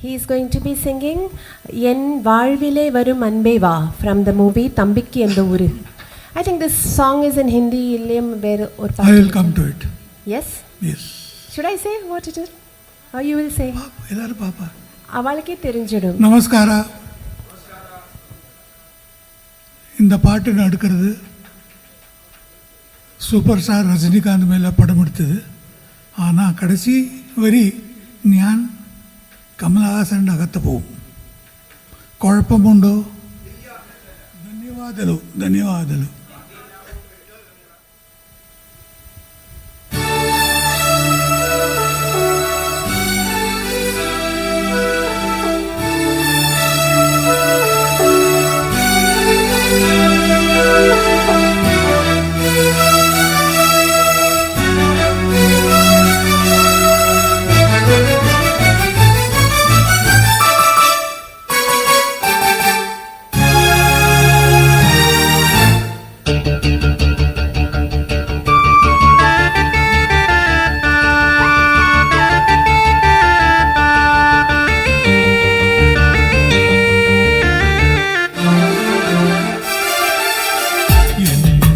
He is going to be singing En Vaalvile Varum Anbe Va from the movie Thambikki Endha Ooru. I think this song is in Hindi. I will come to it. Yes? Yes. Should I say what it is? Or you will say? Papa. Avalake therinjidum. Namaskara. இந்த பாட்டு நடக்கிறது super star Rajinikanth மேலே படம் எடுத்தது. ஆனால் கடைசி வரி ഞാൻ കമലഹാസൻ്റെ അകത്ത് പോവും. കുഴപ്പമുണ്ടോ? ധന്യവാദലു.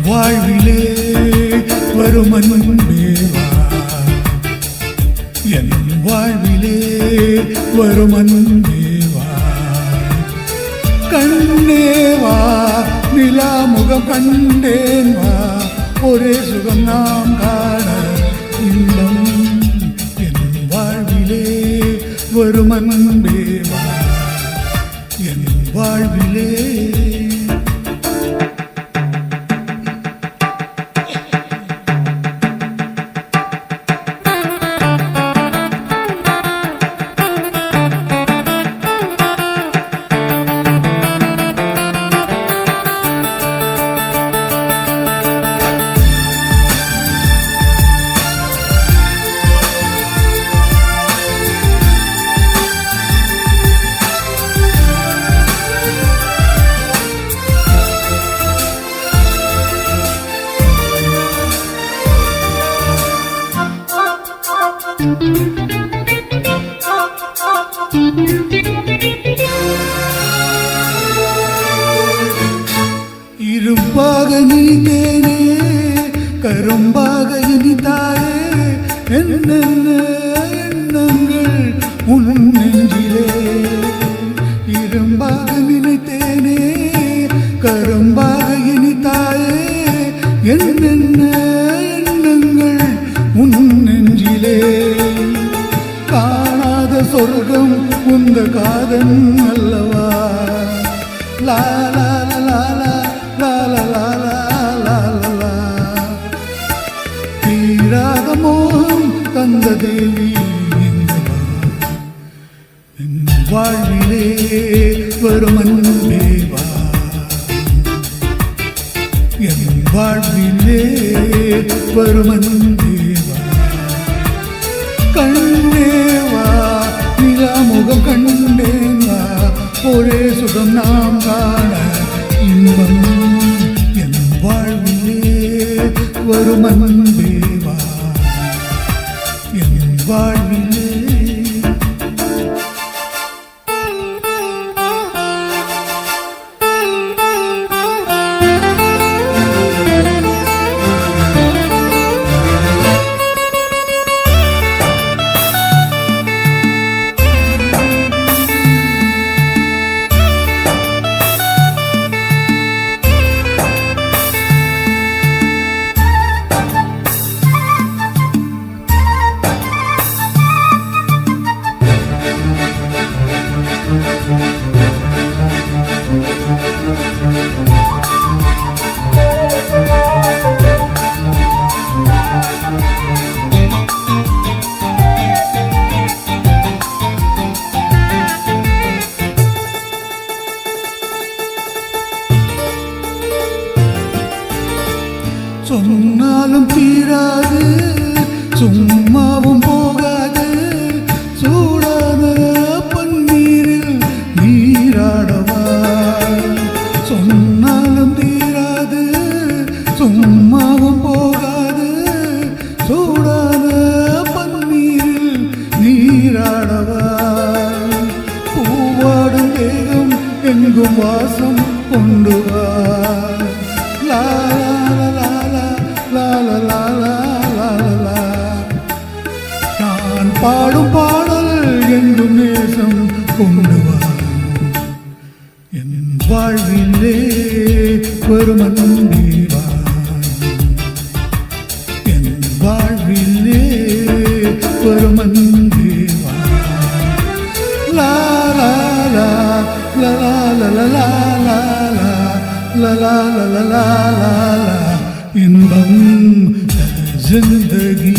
வாழ்விலே வரும் அன்பேவா, என் வாழ்விலே வரும் அன்பேவா, கண்ணேவா நிலா முகம் கண்டேன் வா, ஒரே சுகம் நாம் காண இன்பம் என் வாழ்விலே வரும் அன்பேவா, என் வாழ்விலே. இரும்பாக நினைத்தேனே கரும்பாக இனித்தாயே, என்னென்ன எண்ணங்கள் உன் நெஞ்சிலே. இரும்பாக நினைத்தேனே கரும்பாக இனித்தாயே, என்னென்ன எண்ணங்கள் உன் நெஞ்சிலே. காணாத சொர்க்கம் உந்த காதன் அல்லவா. லா லா லா லா லா லா லா லா லா லா. தீராத மோகம் தந்த தேவி என் வாழ்விலே வரும் அன்பேவா, என் வாழ்விலே வரும் அன்பேவா, கண்ணேவா நிலா முகம் கண்டேவா, ஒரே சுகம் நாம் காண இன்பம் என் வாழ்விலே வரும் அன்பேவா, என் வாழ்விலே. சொன்னாலும் தீராது, சும்மாவும் போகாது, சூடான பன்னீரில் நீ எங்கும் வாசம் கொண்டு வா லா லா லா லா லா லா லா லா லா. நான் பாடும் பாடல் எங்கும் நேசம் கொண்டு வா என் வாழ்விலே வரும் அன்பே வா என் வாழ்விலே வரும் அன்பே வா லா லா லா லா லா லா லா லா லா லா லா லா லா லா லா. இன்பம் जिंदगी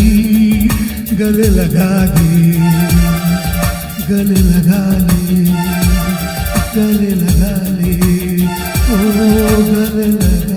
गले लगा दे गले लगा ले गले लगा ले ओ गले लगा